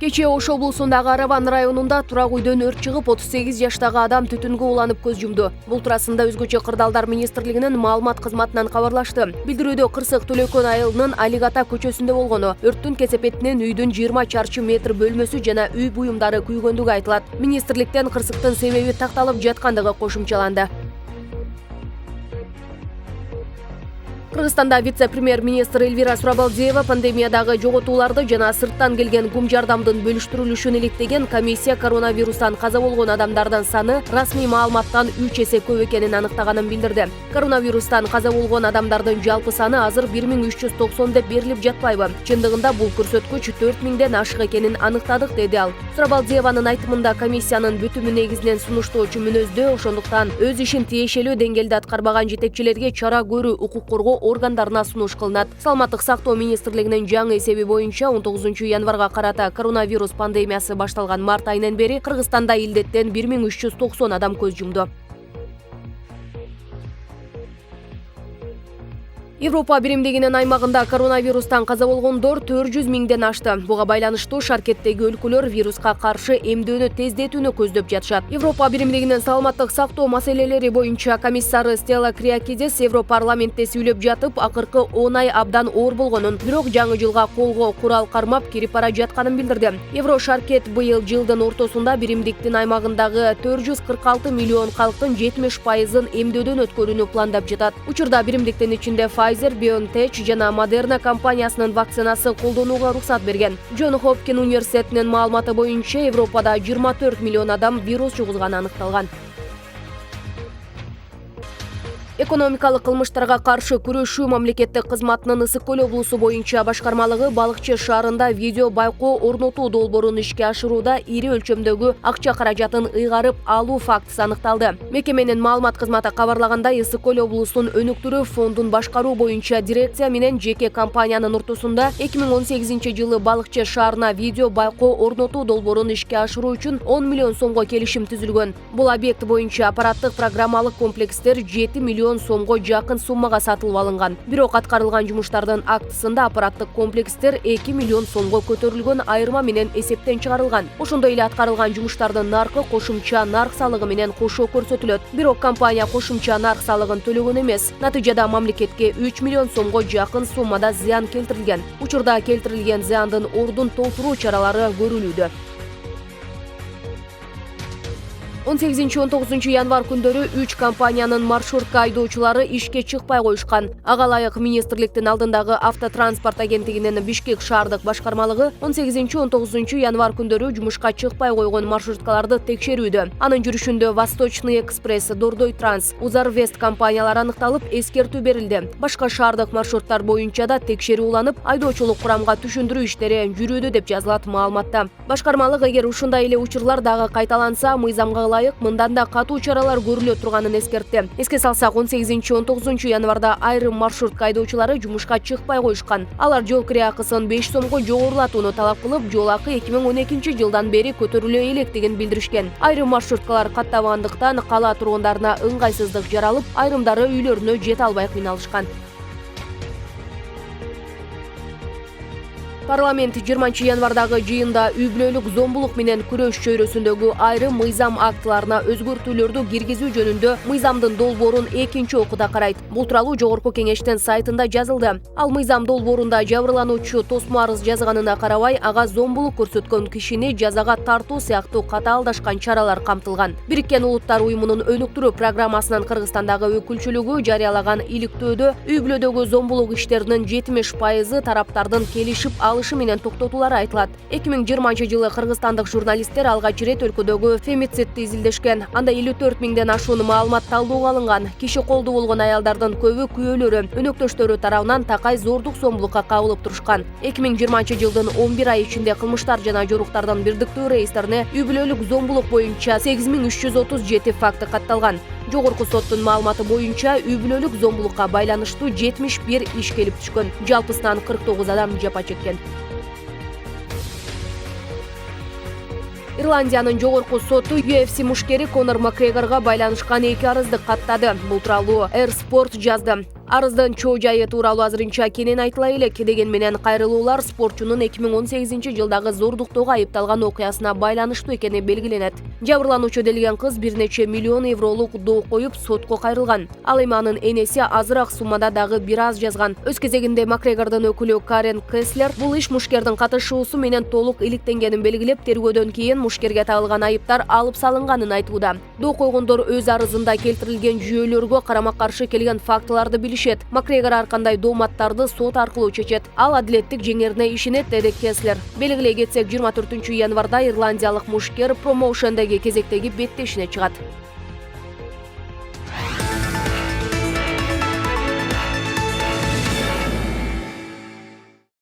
Кечээ Ош облусундагы Араван районунда турак үйдөн өрт чыгып 38 жаштагы адам түтүнгө уланып көз жумду. Бул туурасында өзгөчө кырдаалдар министрлигинин маалымат кызматынан кабарлашты. Билдирүүдө Кырсык Төлөкөн айылынын Алигата көчөсүндө болгону, өрттүн кесепетинен үйдүн 20 чарчы метр бөлмөсү жана үй буюмдары күйгөндүгү айтылат. Министрликтен кырсыктын себеби такталып жаткандыгы кошумчаланды. Кыргызстанда вице-премьер-министр Эльвира Сурабалдиева пандемиядагы жоготууларды жана сырттан келген гум жардамдын бөлүштүрүлүшүн иликтеген комиссия коронавирустан каза болгон адамдардын саны расмий маалыматтан 3 эсе көп экенин аныктаганын билдирди. Коронавирустан каза болгон адамдардын жалпы саны азыр 1390 деп берилип жатпайбы? Чындыгында бул көрсөткүч 4000ден ашык экенин аныктадык, деди ал. Сурабалдиеванын айтымында комиссиянын бүтүмү негизинен сунуштоочу мүнөздө, ошондуктан өз ишин тиешелүү деңгээлде аткарбаган жетекчилерге чара көрүү укук коргоо органдарына сунуш кылынат. Саламаттык сактоо министрлигинин жаңы эсеби боюнча 19 январга карата коронавирус пандемиясы башталган март айынан бери Кыргызстанда илдеттен 1390 адам көз жумду. Европа биримдигинин аймагында коронавирустан каза болгондор 400 миңден ашты. Буга байланыштуу шаркеттеги өлкөлөр вируска каршы эмдөөнү тездетүүнү көздөп жатышат. Европа биримдигинин саламаттык сактоо маселелери боюнча комиссары Стелла Криакидис Европарламентте сүйлөп жатып, акыркы 10 ай абдан оор болгонун, бирок жаңы жылга колго курал кармап кирип бара жатканын билдирди. Евро шаркет быйыл жылдын ортосунда биримдиктин аймагындагы 446 миллион калктын 70%-ын эмдөөдөн өткөрүүнү пландап жатат. Учурда биримдиктин ичинде Pfizer, BioNTech жана Moderna компаниясынын вакцинасы колдонууга уруксат берген. Джон Хопкин университетинин маалыматы боюнча Европада 24 миллион адам вирус жугузганы аныкталган. Экономикалык кылмыштарга каршы күрөшүү мамлекеттик кызматынын Ысык Көл облусу боюнча башкармалыгы Балыкчы шаарында видео байкоо орнотуу долбоорун ишке ашырууда ири өлчөмдөгү акча каражатын ыйгарып алуу фактысы аныкталды. Мекеменин маалымат кызматы кабарлагандай, Ысык Көл облусунун өнүктүрүү фондун башкаруу боюнча дирекция менен жеке компаниянын ортосунда 2018 жылы Балыкчы шаарына видео байкоо орнотуу долбоорун ишке ашыруу үчүн 10 миллион сомго келишим түзүлгөн. Бул объект боюнча аппараттык программалык комплекстер 7 миллион сомго жакын суммага сатылып алынган. Бирок аткарылган жумуштардын актысында аппараттык комплекстер 2 миллион сомго көтөрүлгөн айырма менен эсептен чыгарылган. Ошондой эле аткарылган жумуштардын наркы кошумча нарк салыгы менен кошо көрсөтүлөт. Бирок компания кошумча нарк салыгын төлөгөн эмес. Натыйжада мамлекетке 3 миллион сомго жакын суммада зыян келтирилген. Учурда келтирилген зыяндын ордун толтуруу чаралары көрүлүүдө. 18-19 январ күндөрү 3 компаниянын маршрутка айдоочулары ишке чыкпай коюшкан. Ага ылайык министрликтин алдындагы автотранспорт агенттигинин Бишкек шаардык башкармалыгы 18-19 январ күндөрү жумушка чыкпай койгон маршруткаларды текшерүүдө. Анын жүрүшүндө Восточный экспресс, Дордой транс, Узарвест компаниялары аныкталып, эскертүү берилди. Башка шаардык маршруттар боюнча да текшерүү уланып, айдоочулук курамга түшүндүрүү иштери жүрүүдө деп жазылат маалыматта. Башкармалык эгер ушундай эле учурлар дагы кайталанса, мыйзамга мындан да катуу чаралар көрүлө турганын эскертти. Эске салсак, 18-19 январда айрым маршрутка айдоочулары жумушка чыкпай коюшкан. Алар жол кире акысын 5 сомго жогорулатууну талап кылып, жол акы 2012 жылдан бери көтөрүлө электигин билдиришкен. Айрым маршруткалар каттабагандыктан кала тургундарына ыңгайсыздык жаралып, айрымдары үйлөрүнө жете албай кыйналышкан. Парламент 20 январдагы жыйында үй-бүлөлүк зомбулук менен күрөш чөйрөсүндөгү айрым мыйзам актыларына өзгөртүүлөрдү киргизүү жөнүндө мыйзамдын долбоорун экинчи окууда карайт. Бул тууралуу Жогорку Кеңештин сайтында жазылды. Ал мыйзам долбоорунда жабырлануучу тосмо арыз жазганына карабай, ага зомбулук көрсөткөн кишини жазага тартуу сыяктуу катаалдашкан чаралар камтылган. Бириккен Улуттар уюмунун өнүктүрүү программасынын Кыргызстандагы өкүлчүлүгү жарыялаган иликтөөдө үй-бүлөдөгү зомбулук иштеринин 70% тараптардын келишип алышы менен токтотуулары айтылат. 2020 жылы кыргызстандык журналисттер алгач ирет өлкөдөгү фемицидти изилдешкен. Анда 54 миңден ашуун маалымат талдоого алынган. Киши колду болгон аялдардын көбү күйөөлөрү, өнөктөштөрү тарабынан такай зоордук зомбулукка кабылып турушкан. 2020 жылдын 11 ай ичинде кылмыштар жана жоруктардын бирдиктүү рейстерине үй-бүлөлүк зомбулук боюнча 8337 факты катталган. Жогорку соттун маалыматы боюнча үй-бүлөлүк зомбулукка байланыштуу 71 иш келип түшкөн. Жалпысынан 49 адам жапа чеккен. Ирландиянын жогорку соту UFC мушкери Конор Макгрегорго байланышкан 2 арызды каттады. Бул тууралуу Air Sport жазды. Арыздын чоо жайы тууралуу азырынча кенен айтыла элек, деген менен кайрылуулар спортчунун 2018-жылдагы зордуктоого айыпталган окуясына байланыштуу экени белгиленет. Жабырлануучу делген кыз бир нече миллион евролук доо коюп сотко кайрылган. Ал эми анын энеси азыраак суммада дагы бир аз жазган. Өз кезегинде Макгрегордун өкүлү Карен Кеслер бул иш мушкердин катышуусу менен толук иликтенгенин белгилеп, тергөөдөн кийин мушкерге тагылган айыптар алып салынганын айтууда. Доо койгондор өз арызында келтирилген жүйөлөргө карама-каршы келген фактыларды билишет. Макгрегор ар кандай дооматтарды сот аркылуу чечет. Ал адилеттик жеңерине ишенет, деди Кеслер. Белгилей кетсек, 24 январда ирландиялык мушкер промоушендеги кезектеги беттешине чыгат.